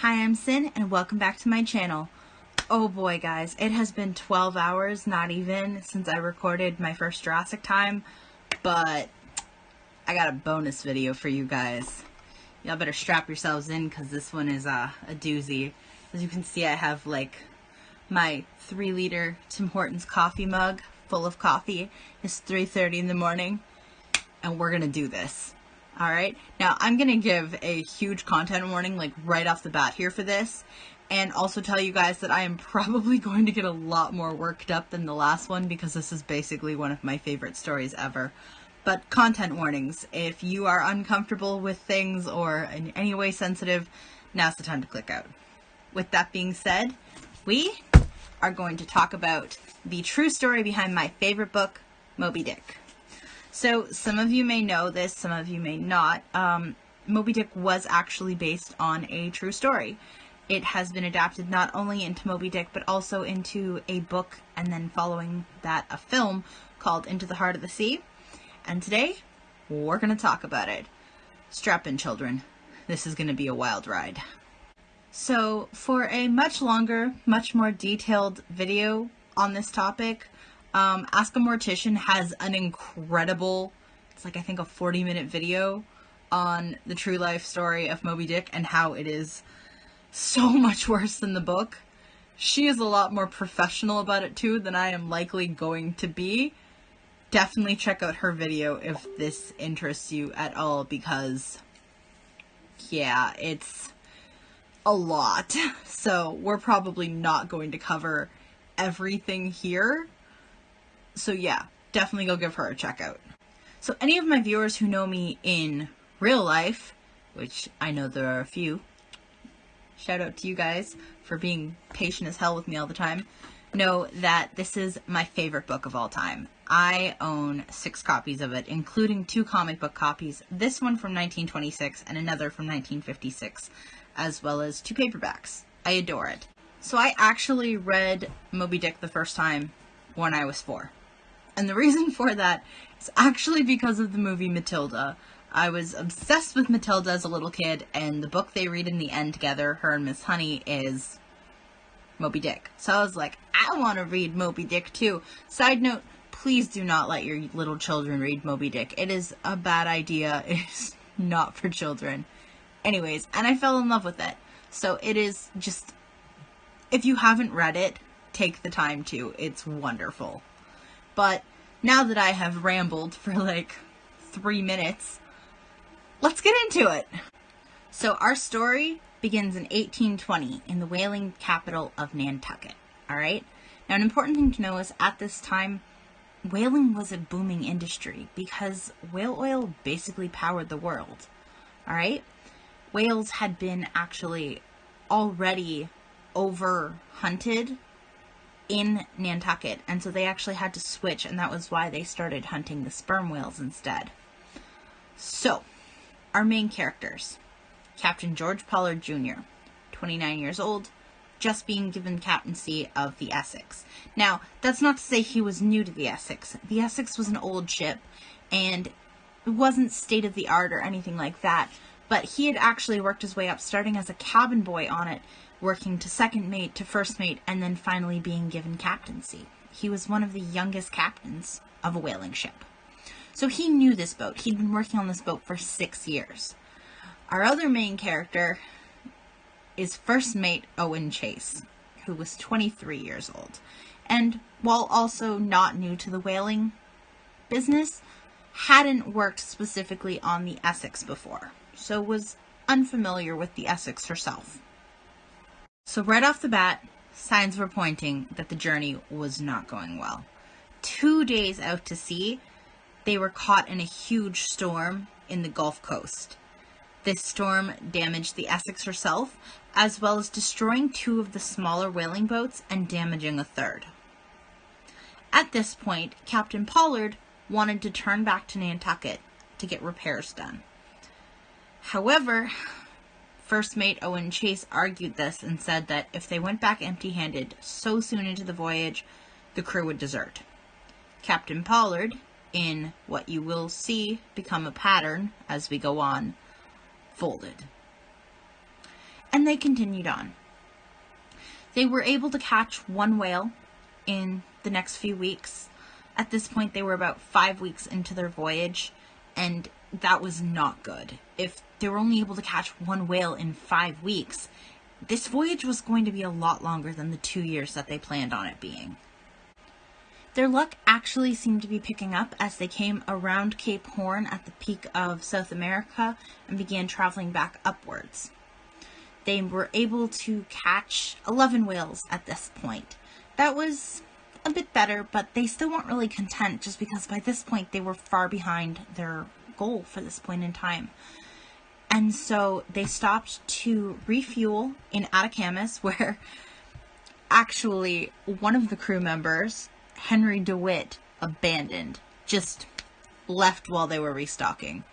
Hi, I'm Sin, and welcome back to my channel. Oh boy, guys, it has been 12 hours, not even, since I recorded my first Jurassic Time, but I got a bonus video for you guys. Y'all better strap yourselves in, because this one is a doozy. As you can see, I have, like, my 3-liter Tim Hortons coffee mug full of coffee. It's 3:30 in the morning, and we're gonna do this. Alright, now I'm going to give a huge content warning, like, right off the bat here for this, and also tell you guys that I am probably going to get a lot more worked up than the last one, because this is basically one of my favorite stories ever. But content warnings, if you are uncomfortable with things or in any way sensitive, now's the time to click out. With that being said, we are going to talk about the true story behind my favorite book, Moby Dick. So, some of you may know this, some of you may not. Moby Dick was actually based on a true story. It has been adapted not only into Moby Dick, but also into a book, and then following that, a film called Into the Heart of the Sea. And today, we're going to talk about it. Strap in, children. This is going to be a wild ride. So, for a much longer, much more detailed video on this topic, Ask a Mortician has an incredible, it's like I think a 40-minute video on the true life story of Moby Dick and how it is so much worse than the book. She is a lot more professional about it too than I am likely going to be. Definitely check out her video if this interests you at all, because yeah, it's a lot. So we're probably not going to cover everything here. So yeah, definitely go give her a check out. So any of my viewers who know me in real life, which I know there are a few, shout out to you guys for being patient as hell with me all the time, know that this is my favorite book of all time. I own 6 copies of it, including 2 comic book copies, this one from 1926 and another from 1956, as well as 2 paperbacks. I adore it. So I actually read Moby Dick the first time when I was 4. And the reason for that is actually because of the movie Matilda. I was obsessed with Matilda as a little kid, and the book they read in the end together, her and Miss Honey, is Moby Dick. So I was like, I want to read Moby Dick too. Side note, please do not let your little children read Moby Dick. It is a bad idea. It is not for children. Anyways, and I fell in love with it. So it is just, if you haven't read it, take the time to. It's wonderful. But now that I have rambled for like 3 minutes, let's get into it. So our story begins in 1820 in the whaling capital of Nantucket. Alright? Now an important thing to know is at this time, whaling was a booming industry because whale oil basically powered the world. Alright? Whales had been actually already over-hunted in Nantucket, and so they actually had to switch, and that was why they started hunting the sperm whales instead. So, our main characters. Captain George Pollard Jr., 29 years old, just being given captaincy of the Essex. Now, that's not to say he was new to the Essex. The Essex was an old ship, and it wasn't state-of-the-art or anything like that, but he had actually worked his way up, starting as a cabin boy on it, working to second mate, to first mate, and then finally being given captaincy. He was one of the youngest captains of a whaling ship. So he knew this boat. He'd been working on this boat for 6 years. Our other main character is first mate Owen Chase, who was 23 years old. And while also not new to the whaling business, hadn't worked specifically on the Essex before, so was unfamiliar with the Essex herself. So right off the bat, signs were pointing that the journey was not going well. 2 days out to sea, they were caught in a huge storm in the Gulf Coast. This storm damaged the Essex herself, as well as destroying 2 of the smaller whaling boats and damaging a 3rd. At this point, Captain Pollard wanted to turn back to Nantucket to get repairs done. However, First Mate Owen Chase argued this and said that if they went back empty-handed so soon into the voyage, the crew would desert. Captain Pollard, in what you will see become a pattern as we go on, folded. And they continued on. They were able to catch one whale in the next few weeks. At this point, they were about 5 weeks into their voyage, and that was not good. If they were only able to catch one whale in 5 weeks, this voyage was going to be a lot longer than the 2 years that they planned on it being. Their luck actually seemed to be picking up as they came around Cape Horn at the peak of South America and began traveling back upwards. They were able to catch 11 whales at this point. That was a bit better, but they still weren't really content just because by this point they were far behind their goal for this point in time. And so they stopped to refuel in Atacama, where actually one of the crew members, Henry DeWitt, abandoned, just left while they were restocking.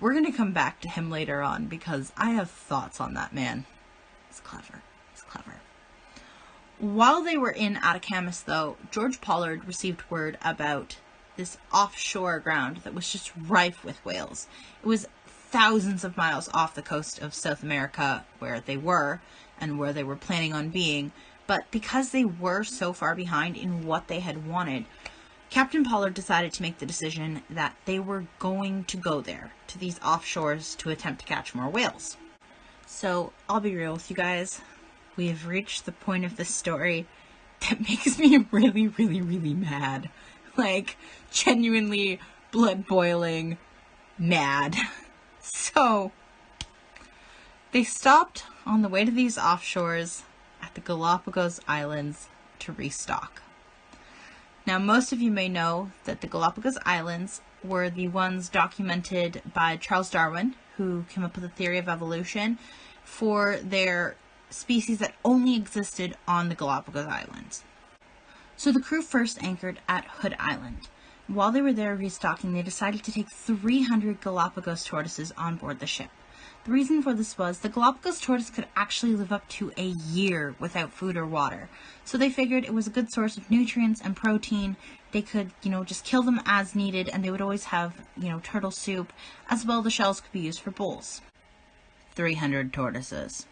We're going to come back to him later on because I have thoughts on that man. He's clever. He's clever. While they were in Atacama, though, George Pollard received word about this offshore ground that was just rife with whales. It was thousands of miles off the coast of South America where they were and where they were planning on being, but because they were so far behind in what they had wanted, Captain Pollard decided to make the decision that they were going to go there, to these offshores, to attempt to catch more whales. So, I'll be real with you guys. We have reached the point of the story that makes me really, really, really mad. Like, genuinely blood-boiling mad. So, they stopped on the way to these offshores at the Galapagos Islands to restock. Now, most of you may know that the Galapagos Islands were the ones documented by Charles Darwin, who came up with a theory of evolution for their species that only existed on the Galapagos Islands. So the crew first anchored at Hood Island. While they were there restocking, they decided to take 300 Galapagos tortoises on board the ship. The reason for this was the Galapagos tortoise could actually live up to a year without food or water. So they figured it was a good source of nutrients and protein. They could, just kill them as needed, and they would always have, turtle soup. As well, the shells could be used for bowls. 300 tortoises.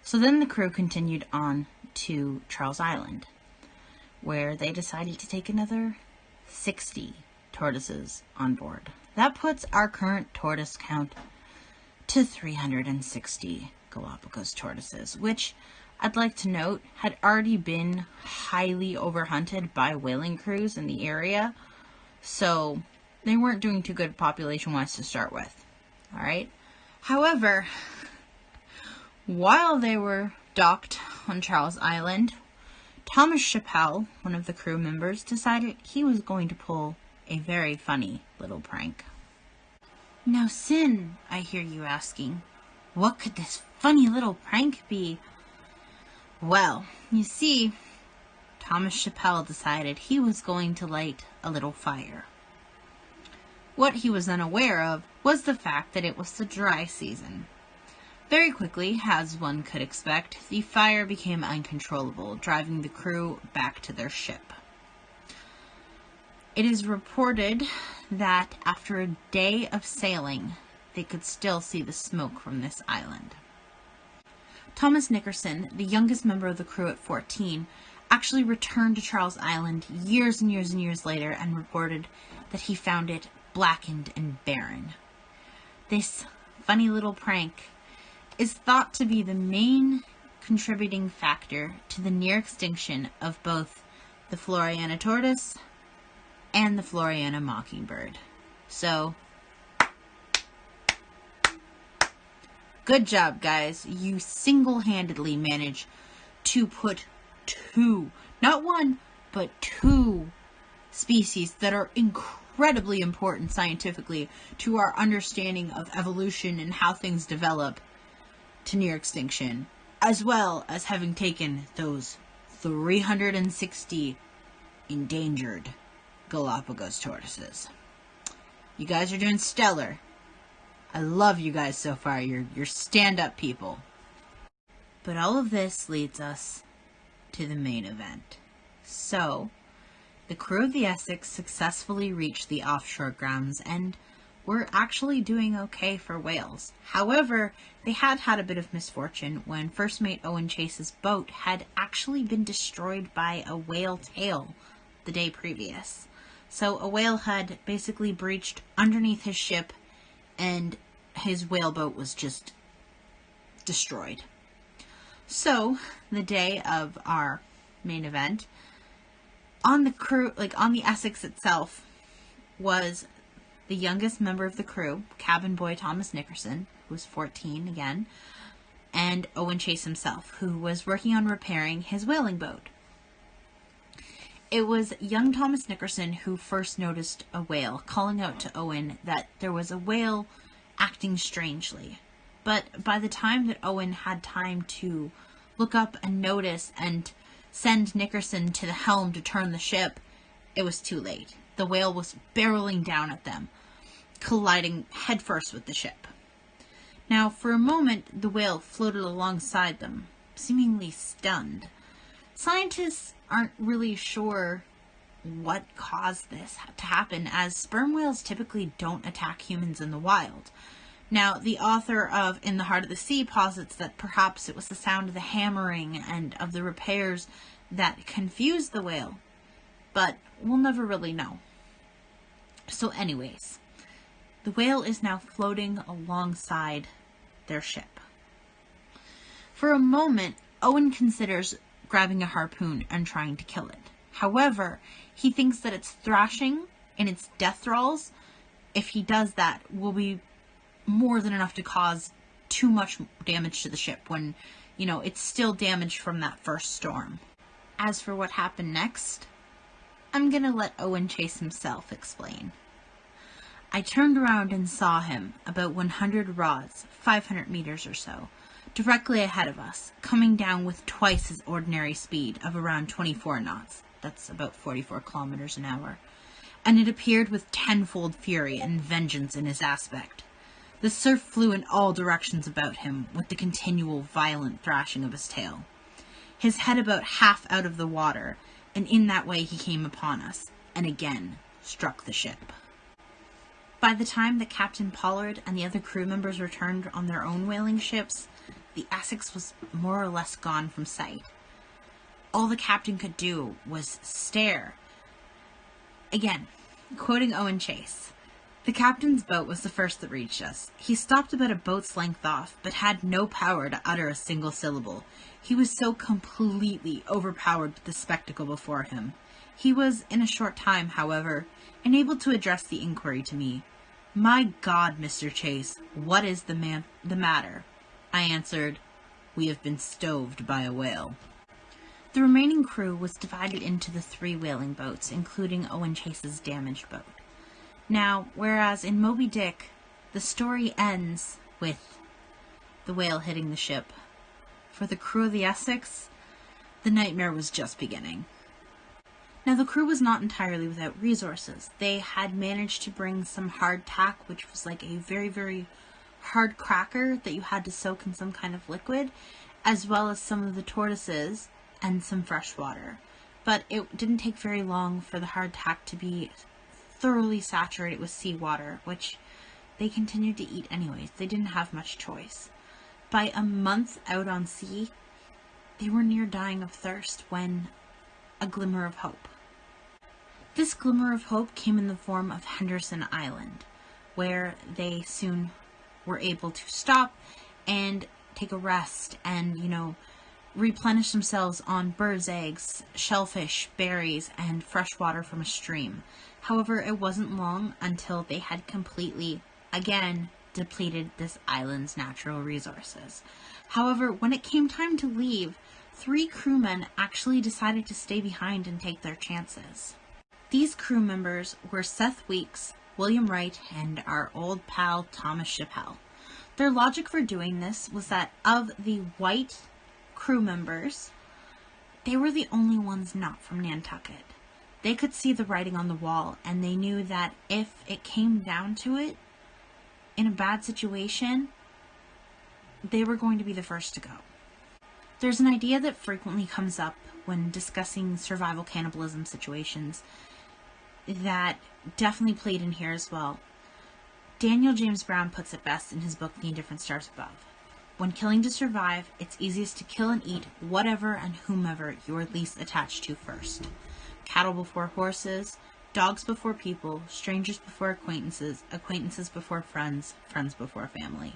So then the crew continued on to Charles Island, where they decided to take another 60 tortoises on board. That puts our current tortoise count to 360 Galapagos tortoises, which I'd like to note had already been highly overhunted by whaling crews in the area, so they weren't doing too good population-wise to start with. Alright? However, while they were docked on Charles Island, Thomas Chappell, one of the crew members, decided he was going to pull a very funny little prank. Now, Sin, I hear you asking, what could this funny little prank be? Well, you see, Thomas Chappell decided he was going to light a little fire. What he was unaware of was the fact that it was the dry season. Very quickly, as one could expect, the fire became uncontrollable, driving the crew back to their ship. It is reported that after a day of sailing, they could still see the smoke from this island. Thomas Nickerson, the youngest member of the crew at 14, actually returned to Charles Island years and years and years later and reported that he found it blackened and barren. This funny little prank is thought to be the main contributing factor to the near extinction of both the Floriana tortoise and the Floriana mockingbird. So, good job, guys. You single-handedly managed to put two, not one, but two species that are incredibly important scientifically to our understanding of evolution and how things develop to near extinction, as well as having taken those 360 endangered Galapagos tortoises. You guys are doing stellar. I love you guys so far. You're stand-up people. But all of this leads us to the main event. So, the crew of the Essex successfully reached the offshore grounds, and were actually doing okay for whales. However, they had had a bit of misfortune when first mate Owen Chase's boat had actually been destroyed by a whale tail the day previous. So a whale had basically breached underneath his ship and his whale boat was just destroyed. So, the day of our main event, on the crew, on the Essex itself, was the youngest member of the crew, cabin boy Thomas Nickerson, who was 14 again, and Owen Chase himself, who was working on repairing his whaling boat. It was young Thomas Nickerson who first noticed a whale, calling out to Owen that there was a whale acting strangely. But by the time that Owen had time to look up and notice and send Nickerson to the helm to turn the ship, it was too late. The whale was barreling down at them, colliding headfirst with the ship. Now, for a moment, the whale floated alongside them, seemingly stunned. Scientists aren't really sure what caused this to happen, as sperm whales typically don't attack humans in the wild. Now, the author of In the Heart of the Sea posits that perhaps it was the sound of the hammering and of the repairs that confused the whale, but we'll never really know. So anyways, the whale is now floating alongside their ship. For a moment, Owen considers grabbing a harpoon and trying to kill it. However, he thinks that its thrashing and its death thralls, if he does that, will be more than enough to cause too much damage to the ship when, it's still damaged from that first storm. As for what happened next, I'm gonna let Owen Chase himself explain. I turned around and saw him about 100 rods, 500 meters or so, directly ahead of us, coming down with twice his ordinary speed of around 24 knots. That's about 44 kilometers an hour. And it appeared with tenfold fury and vengeance in his aspect. The surf flew in all directions about him, with the continual violent thrashing of his tail. His head about half out of the water, and in that way he came upon us, and again struck the ship. By the time that Captain Pollard and the other crew members returned on their own whaling ships, the Essex was more or less gone from sight. All the captain could do was stare. Again, quoting Owen Chase, "The captain's boat was the first that reached us. He stopped about a boat's length off, but had no power to utter a single syllable. He was so completely overpowered with the spectacle before him. He was, in a short time, however, enabled to address the inquiry to me. 'My God, Mr. Chase, what is the matter?' I answered, 'We have been stoved by a whale.'" The remaining crew was divided into the 3 whaling boats, including Owen Chase's damaged boat. Now, whereas in Moby Dick, the story ends with the whale hitting the ship, for the crew of the Essex, the nightmare was just beginning. Now, the crew was not entirely without resources. They had managed to bring some hardtack, which was like a very, very hard cracker that you had to soak in some kind of liquid, as well as some of the tortoises and some fresh water. But it didn't take very long for the hardtack to be thoroughly saturated with seawater, which they continued to eat anyways. They didn't have much choice. By a month out on sea, they were near dying of thirst when a glimmer of hope. This glimmer of hope came in the form of Henderson Island, where they soon were able to stop and take a rest and, replenish themselves on birds' eggs, shellfish, berries, and fresh water from a stream. However, it wasn't long until they had completely, again, depleted this island's natural resources. However, when it came time to leave, 3 crewmen actually decided to stay behind and take their chances. These crew members were Seth Weeks, William Wright, and our old pal Thomas Chappell. Their logic for doing this was that of the white crew members, they were the only ones not from Nantucket. They could see the writing on the wall, and they knew that if it came down to it, in a bad situation, they were going to be the first to go. There's an idea that frequently comes up when discussing survival cannibalism situations that definitely played in here as well. Daniel James Brown puts it best in his book, The Indifferent Stars Above. When killing to survive, it's easiest to kill and eat whatever and whomever you are least attached to first. Cattle before horses, dogs before people, strangers before acquaintances, acquaintances before friends, friends before family.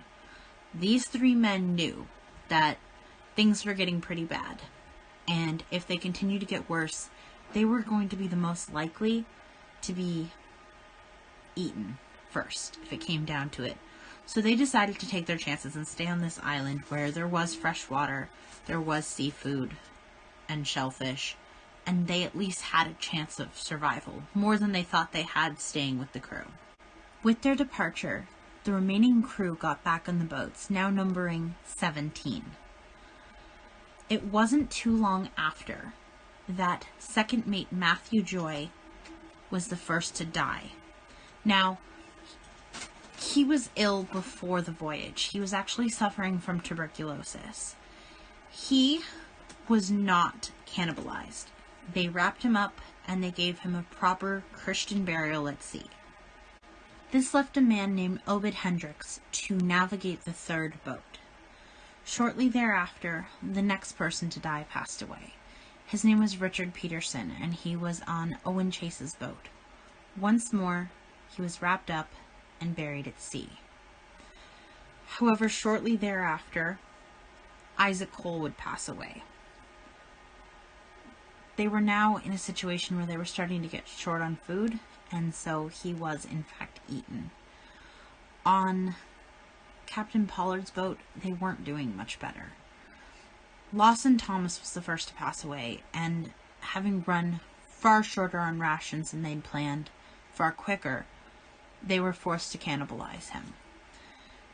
These three men knew that things were getting pretty bad, and if they continued to get worse, they were going to be the most likely to be eaten first, if it came down to it. So they decided to take their chances and stay on this island where there was fresh water, there was seafood and shellfish, and they at least had a chance of survival, more than they thought they had staying with the crew. With their departure, the remaining crew got back on the boats, now numbering 17. It wasn't too long after that second mate Matthew Joy was the first to die. Now, he was ill before the voyage. He was actually suffering from tuberculosis. He was not cannibalized. They wrapped him up and they gave him a proper Christian burial at sea. This left a man named Obed Hendricks to navigate the third boat. Shortly thereafter, the next person to die passed away. His name was Richard Peterson, and he was on Owen Chase's boat. Once more, he was wrapped up and buried at sea. However, shortly thereafter, Isaac Cole would pass away. They were now in a situation where they were starting to get short on food, and so he was in fact eaten. On Captain Pollard's boat, they weren't doing much better. Lawson Thomas was the first to pass away, and having run far shorter on rations than they'd planned, far quicker, they were forced to cannibalize him.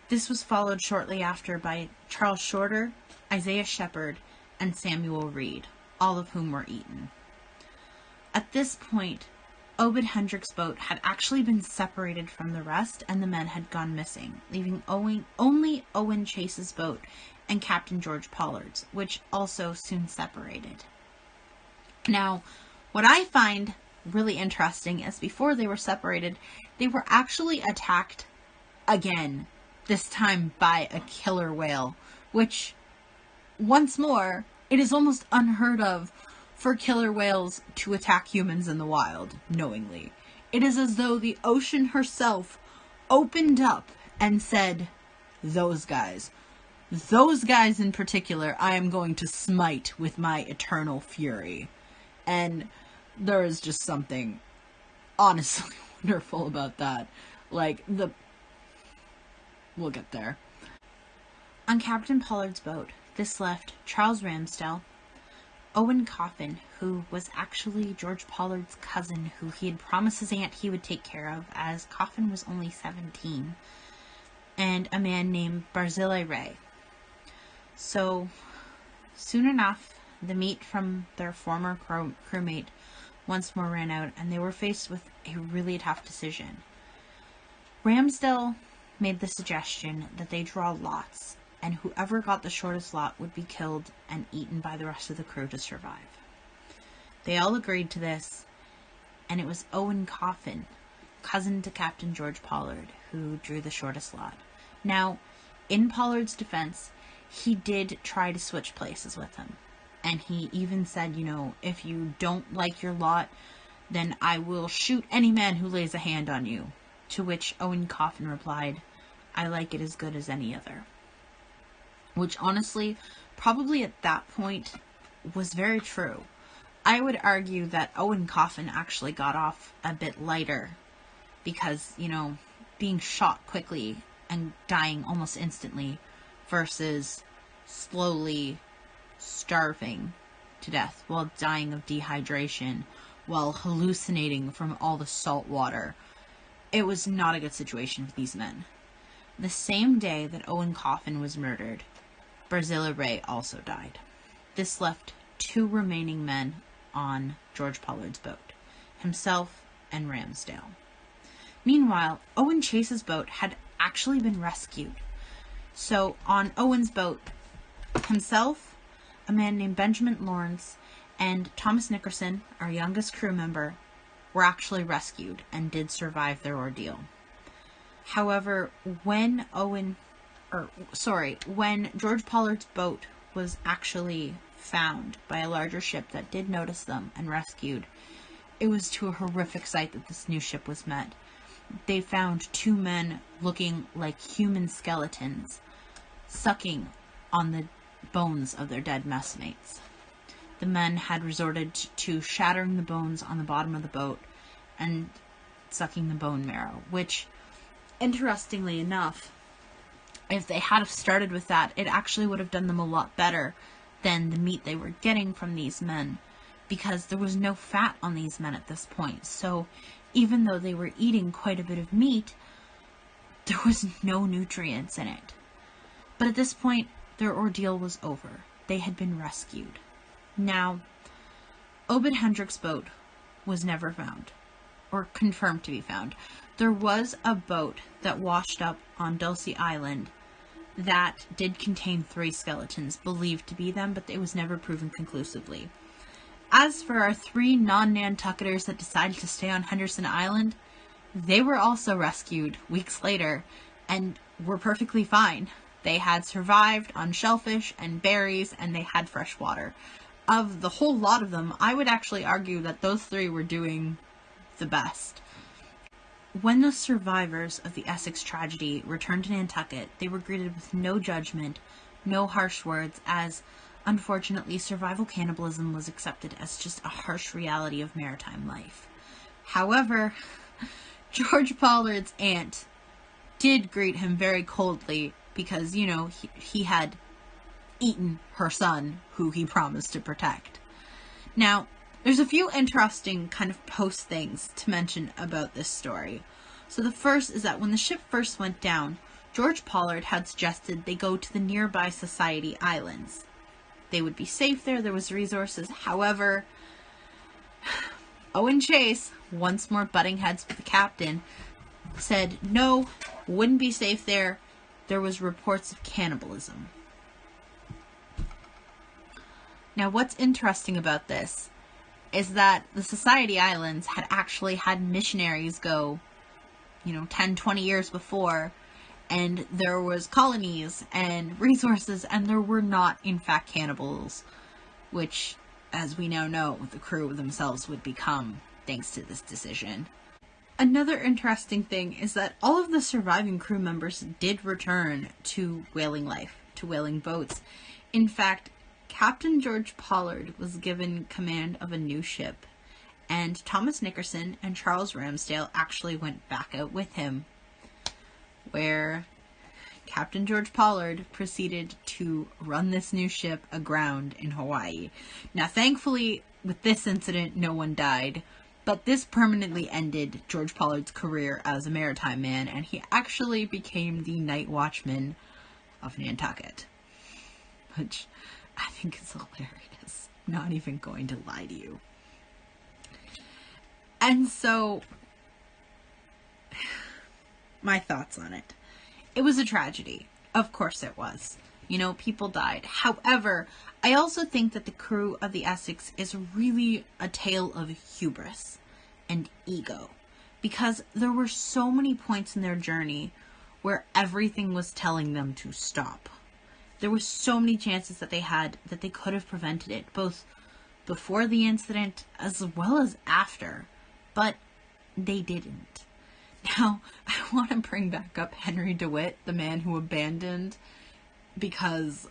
This was followed shortly after by Charles Shorter, Isaiah Shepard, and Samuel Reed, all of whom were eaten. At this point, Obed Hendricks' boat had actually been separated from the rest, and the men had gone missing, leaving only Owen Chase's boat and Captain George Pollard's, which also soon separated. Now, what I find really interesting is before they were separated, they were actually attacked again, this time by a killer whale, which, once more, it is almost unheard of for killer whales to attack humans in the wild, knowingly. It is as though the ocean herself opened up and said, those guys in particular, I am going to smite with my eternal fury. And there is just something honestly wonderful about that. We'll get there. On Captain Pollard's boat, this left Charles Ramsdell, Owen Coffin, who was actually George Pollard's cousin, who he had promised his aunt he would take care of, as Coffin was only 17, and a man named Barzillai Ray. So, soon enough, the meat from their former crewmate once more ran out, and they were faced with a really tough decision. Ramsdell made the suggestion that they draw lots, and whoever got the shortest lot would be killed and eaten by the rest of the crew to survive. They all agreed to this, and it was Owen Coffin, cousin to Captain George Pollard, who drew the shortest lot. Now, in Pollard's defense, he did try to switch places with him. And he even said, if you don't like your lot, then I will shoot any man who lays a hand on you. To which Owen Coffin replied, I like it as good as any other. Which honestly, probably at that point, was very true. I would argue that Owen Coffin actually got off a bit lighter because, being shot quickly and dying almost instantly versus slowly starving to death while dying of dehydration, while hallucinating from all the salt water. It was not a good situation for these men. The same day that Owen Coffin was murdered, Barzillai Ray also died. This left two remaining men on George Pollard's boat, himself and Ramsdale. Meanwhile, Owen Chase's boat had actually been rescued. So on Owen's boat, himself, a man named Benjamin Lawrence, and Thomas Nickerson, our youngest crew member, were actually rescued and did survive their ordeal. However, when when George Pollard's boat was actually found by a larger ship that did notice them and rescued, it was to a horrific sight that this new ship was met. They found two men looking like human skeletons, sucking on the bones of their dead messmates. The men had resorted to shattering the bones on the bottom of the boat and sucking the bone marrow, which, interestingly enough, if they had started with that, it actually would have done them a lot better than the meat they were getting from these men, because there was no fat on these men at this point. So even though they were eating quite a bit of meat, there was no nutrients in it. But at this point, their ordeal was over. They had been rescued. Now, Obed Hendrick's boat was never found, or confirmed to be found. There was a boat that washed up on Dulce Island that did contain 3 skeletons, believed to be them, but it was never proven conclusively. As for our 3 non-Nantucketers that decided to stay on Henderson Island, they were also rescued weeks later and were perfectly fine. They had survived on shellfish and berries, and they had fresh water. Of the whole lot of them, I would actually argue that those 3 were doing the best. When the survivors of the Essex tragedy returned to Nantucket, they were greeted with no judgment, no harsh words, as unfortunately survival cannibalism was accepted as just a harsh reality of maritime life. However, George Pollard's aunt did greet him very coldly because, you know, he had eaten her son, who he promised to protect. Now, there's a few interesting kind of post things to mention about this story. So the first is that when the ship first went down, George Pollard had suggested they go to the nearby Society Islands. They would be safe there, there was resources. However, Owen Chase, once more butting heads with the captain, said no, wouldn't be safe there. There was reports of cannibalism. Now, what's interesting about this is that the Society Islands had actually had missionaries go, 10, 20 years before, and there was colonies and resources, and there were not, in fact, cannibals, which, as we now know, the crew themselves would become, thanks to this decision. Another interesting thing is that all of the surviving crew members did return to whaling life, to whaling boats. In fact, Captain George Pollard was given command of a new ship, and Thomas Nickerson and Charles Ramsdale actually went back out with him, where Captain George Pollard proceeded to run this new ship aground in Hawaii. Now, thankfully, with this incident, no one died, but this permanently ended George Pollard's career as a maritime man, and he actually became the night watchman of Nantucket, which I think is hilarious. Not even going to lie to you. And so, my thoughts on it. It was a tragedy. Of course it was. People died. However, I also think that the crew of the Essex is really a tale of hubris and ego, because there were so many points in their journey where everything was telling them to stop. There were so many chances that they had that they could have prevented it, both before the incident as well as after, but they didn't. Now, I want to bring back up Henry DeWitt, the man who abandoned, because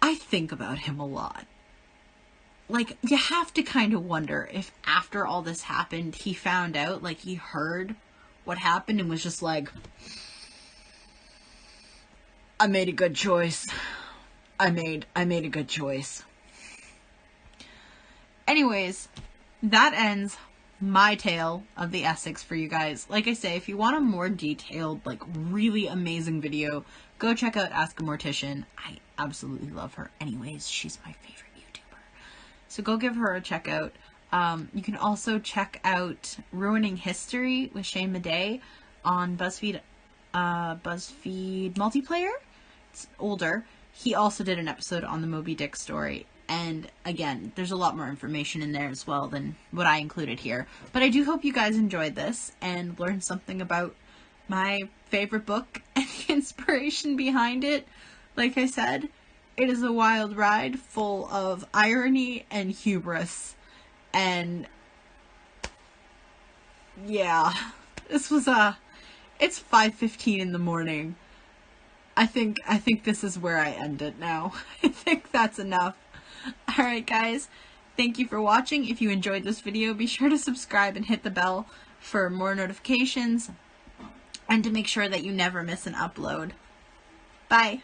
I think about him a lot. You have to kind of wonder if after all this happened, he found out, he heard what happened and was just like, I made a good choice. I made a good choice. Anyways, that ends my tale of the Essex for you guys. Like I say, if you want a more detailed, really amazing video, go check out Ask a Mortician. I absolutely love her. Anyways, she's my favorite YouTuber. So go give her a check out. You can also check out Ruining History with Shane Madej on BuzzFeed Multiplayer. It's older. He also did an episode on the Moby Dick story. And again, there's a lot more information in there as well than what I included here. But I do hope you guys enjoyed this and learned something about my favorite book and the inspiration behind it. Like I said, it is a wild ride full of irony and hubris. And yeah, this was it's 5:15 in the morning. I think this is where I end it now. I think that's enough. Alright guys, thank you for watching. If you enjoyed this video, be sure to subscribe and hit the bell for more notifications and to make sure that you never miss an upload. Bye!